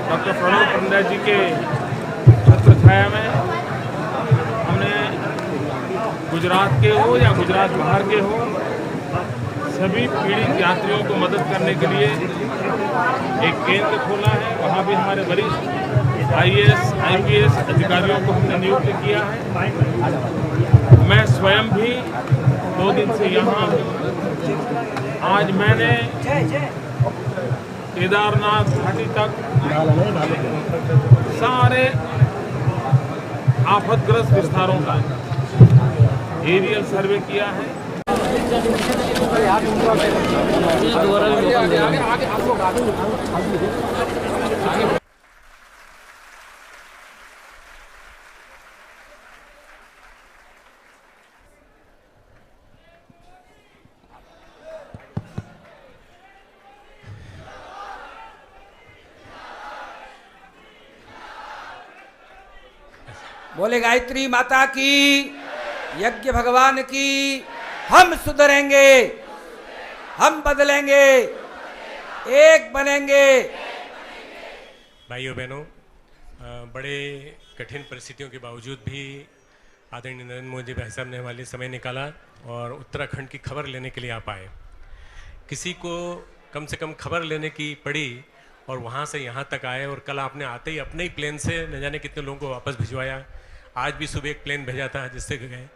Doctor Pranab पंडा जी के छत्र छाया में हमने गुजरात के हो या गुजरात बाहर के हो सभी पीड़ित यात्रियों को मदद करने के लिए एक केंद्र खोला है। वहाँ भी हमारे वरिष्ठ IAS IPS अधिकारियों को हमने नियुक्त किया है। मैं स्वयं भी 2 दिन से यहाँ हूँ। आज मैंने केदारनाथ घाटी तक सारे आफतग्रस्त विस्तारों का एरियल सर्वे किया है। बोले गायत्री माता की, यज्ञ भगवान की। हम सुधरेंगे, हम बदलेंगे, एक बनेंगे। भाइयों बहनों, बड़े कठिन परिस्थितियों के बावजूद भी आदरणीय नरेंद्र मोदी भाई साहब ने हमारे लिए समय निकाला और उत्तराखंड की खबर लेने के लिए आप आए। किसी को कम से कम खबर लेने की पड़ी और वहाँ से यहाँ तक आए, और कल आपने आते ही अपने ही प्लेन से न जाने कितने लोगों को वापस भिजवाया। आज भी सुबह एक प्लेन भेजा था जिससे गए।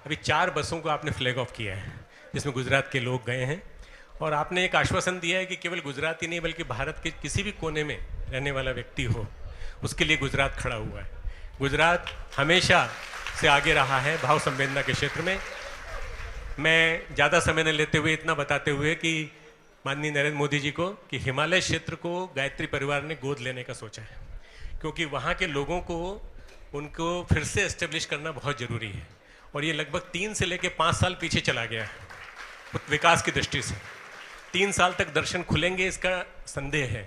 अभी 4 बसों को आपने फ्लैग ऑफ किया है जिसमें गुजरात के लोग गए हैं, और आपने एक आश्वासन दिया है कि केवल गुजरात ही नहीं बल्कि भारत के किसी भी कोने में रहने वाला व्यक्ति हो उसके लिए गुजरात खड़ा हुआ है। गुजरात हमेशा से आगे रहा है भाव संवेदना के क्षेत्र में। मैं ज़्यादा समय न लेते हुए इतना बताते हुए कि माननीय नरेंद्र मोदी जी को कि हिमालय क्षेत्र को गायत्री परिवार ने गोद लेने का सोचा है, क्योंकि वहाँ के लोगों को उनको फिर से एस्टेब्लिश करना बहुत ज़रूरी है। और ये लगभग 3 से लेकर 5 साल पीछे चला गया है विकास की दृष्टि से। 3 साल तक दर्शन खुलेंगे इसका संदेह है।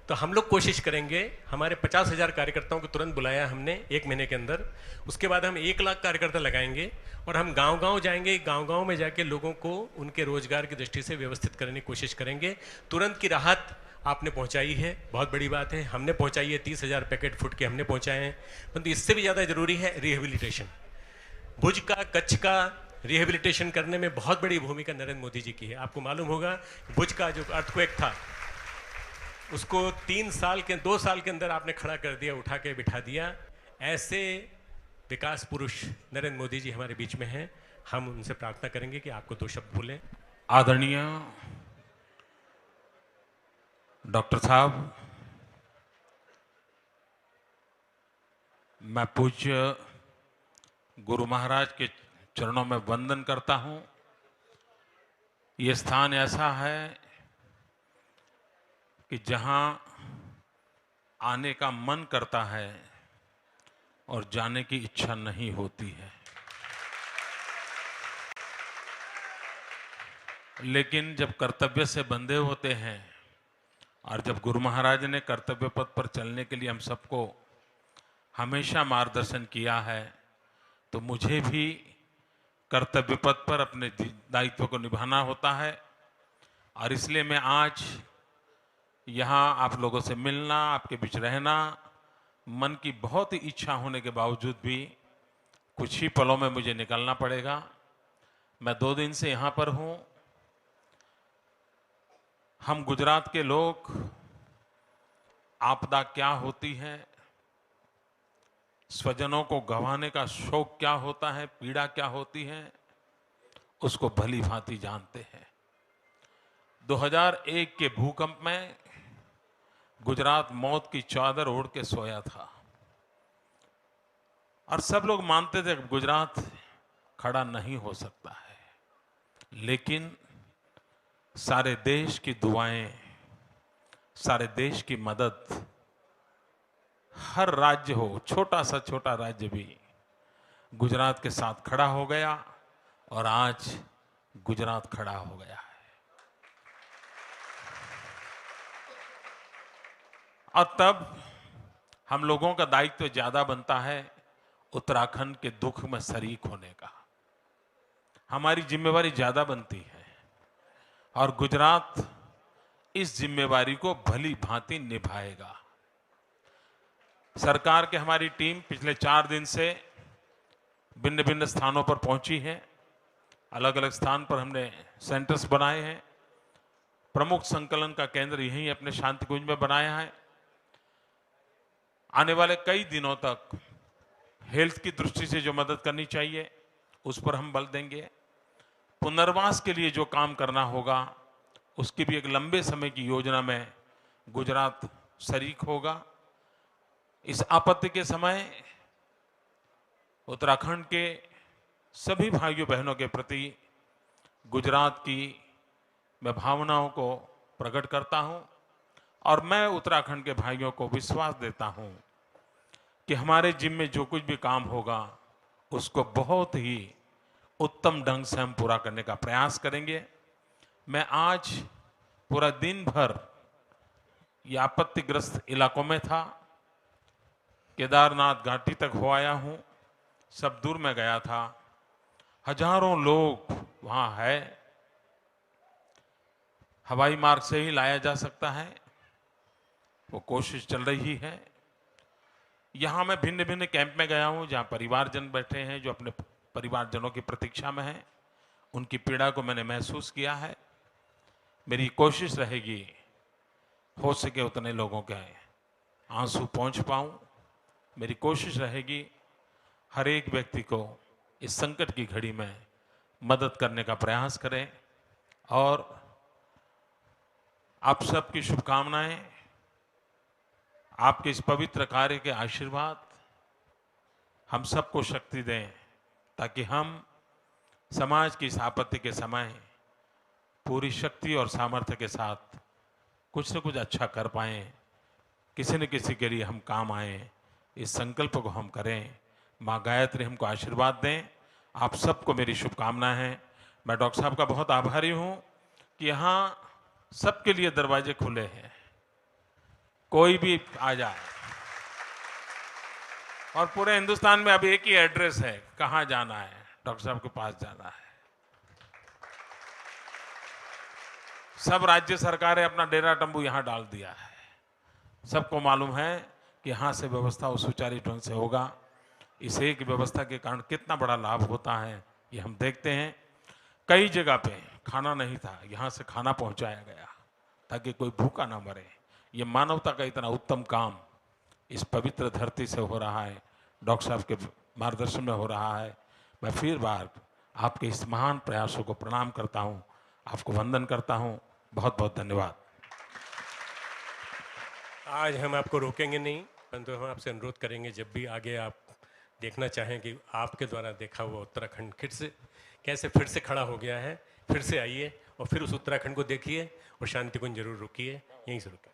तो हम लोग कोशिश करेंगे, हमारे 50,000 कार्यकर्ताओं को तुरंत बुलाया हमने 1 महीने के अंदर। उसके बाद हम 1 लाख कार्यकर्ता लगाएंगे और हम गांव-गांव जाएंगे। गांव-गांव में जाके लोगों को उनके रोजगार की दृष्टि से व्यवस्थित करने की कोशिश करेंगे। तुरंत की राहत आपने पहुंचाई है, बहुत बड़ी बात है। हमने पहुंचाई है, 30,000 पैकेट फूड के हमने पहुंचाए हैं। परंतु इससे भी ज़्यादा जरूरी है रिहेबिलिटेशन। भुज का, कच्छ का रिहेबिलिटेशन करने में बहुत बड़ी भूमिका नरेंद्र मोदी जी की है। आपको मालूम होगा भुज का जो अर्थक्वेक था उसको 2 साल के अंदर आपने खड़ा कर दिया, उठा के बिठा दिया। ऐसे विकास पुरुष नरेंद्र मोदी जी हमारे बीच में हैं। हम उनसे प्रार्थना करेंगे कि आपको 2 शब्द बोलें। आदरणीय डॉक्टर साहब, मैं पूज्य गुरु महाराज के चरणों में वंदन करता हूं। ये स्थान ऐसा है कि जहां आने का मन करता है और जाने की इच्छा नहीं होती है। लेकिन जब कर्तव्य से बंधे होते हैं और जब गुरु महाराज ने कर्तव्य पथ पर चलने के लिए हम सबको हमेशा मार्गदर्शन किया है, तो मुझे भी कर्तव्य पथ पर अपने दायित्व को निभाना होता है। और इसलिए मैं आज यहाँ आप लोगों से मिलना, आपके बीच रहना, मन की बहुत ही इच्छा होने के बावजूद भी कुछ ही पलों में मुझे निकलना पड़ेगा। मैं 2 दिन से यहाँ पर हूँ। हम गुजरात के लोग आपदा क्या होती है, स्वजनों को गंवाने का शोक क्या होता है, पीड़ा क्या होती है, उसको भली भांति जानते हैं। 2001 के भूकंप में गुजरात मौत की चादर ओढ़ के सोया था और सब लोग मानते थे कि गुजरात खड़ा नहीं हो सकता है, लेकिन सारे देश की दुआएं, सारे देश की मदद, हर राज्य हो, छोटा सा छोटा राज्य भी गुजरात के साथ खड़ा हो गया और आज गुजरात खड़ा हो गया है। और तब हम लोगों का दायित्व ज्यादा बनता है उत्तराखंड के दुख में शरीक होने का। हमारी जिम्मेवारी ज्यादा बनती है और गुजरात इस जिम्मेवारी को भली भांति निभाएगा। सरकार के हमारी टीम पिछले 4 दिन से भिन्न भिन्न स्थानों पर पहुंची है। अलग अलग स्थान पर हमने सेंटर्स बनाए हैं। प्रमुख संकलन का केंद्र यहीं अपने शांति कुंज में बनाया है। आने वाले कई दिनों तक हेल्थ की दृष्टि से जो मदद करनी चाहिए उस पर हम बल देंगे। पुनर्वास के लिए जो काम करना होगा उसकी भी एक लंबे समय की योजना में गुजरात शरीक होगा। इस आपत्ति के समय उत्तराखंड के सभी भाइयों बहनों के प्रति गुजरात की मैं भावनाओं को प्रकट करता हूं और मैं उत्तराखंड के भाइयों को विश्वास देता हूं कि हमारे जिम्मे जो कुछ भी काम होगा उसको बहुत ही उत्तम ढंग से हम पूरा करने का प्रयास करेंगे। मैं आज पूरा दिन भर ये आपत्तिग्रस्त इलाकों में था। केदारनाथ घाटी तक हो आया हूं, सब दूर में गया था। हजारों लोग वहां है, हवाई मार्ग से ही लाया जा सकता है, वो कोशिश चल रही है। यहां मैं भिन्न भिन्न कैंप में गया हूं जहां परिवारजन बैठे हैं जो अपने परिवारजनों की प्रतीक्षा में हैं। उनकी पीड़ा को मैंने महसूस किया है। मेरी कोशिश रहेगी हो सके उतने लोगों के आंसू पहुंच पाऊं। मेरी कोशिश रहेगी हर एक व्यक्ति को इस संकट की घड़ी में मदद करने का प्रयास करें। और आप सबकी शुभकामनाएं, आपके इस पवित्र कार्य के आशीर्वाद हम सबको शक्ति दें ताकि हम समाज की इस आपत्ति के समय पूरी शक्ति और सामर्थ्य के साथ कुछ न कुछ अच्छा कर पाएं, किसी न किसी के लिए हम काम आएं। इस संकल्प को हम करें। माँ गायत्री हमको आशीर्वाद दें। आप सबको मेरी शुभकामनाएं हैं। मैं डॉक्टर साहब का बहुत आभारी हूं कि यहाँ सबके लिए दरवाजे खुले हैं, कोई भी आ जाए। और पूरे हिंदुस्तान में अब एक ही एड्रेस है, कहाँ जाना है, डॉक्टर साहब के पास जाना है। सब राज्य सरकारें अपना डेरा तंबू यहाँ डाल दिया है। सबको मालूम है कि यहाँ से व्यवस्था सुचारू ढंग से होगा। इस एक व्यवस्था के कारण कितना बड़ा लाभ होता है ये हम देखते हैं। कई जगह पे खाना नहीं था, यहाँ से खाना पहुँचाया गया ताकि कोई भूखा ना मरे। ये मानवता का इतना उत्तम काम इस पवित्र धरती से हो रहा है, डॉक्टर साहब के मार्गदर्शन में हो रहा है। मैं फिर बार आपके इस महान प्रयासों को प्रणाम करता हूँ, आपको वंदन करता हूँ। बहुत बहुत धन्यवाद। आज हम आपको रोकेंगे नहीं, परंतु हम आपसे अनुरोध करेंगे जब भी आगे आप देखना चाहें कि आपके द्वारा देखा हुआ उत्तराखंड कैसे फिर से खड़ा हो गया है, फिर से आइए और फिर उस उत्तराखंड को देखिए और शांति कुंज जरूर रुकिए। यहीं से रुकिए।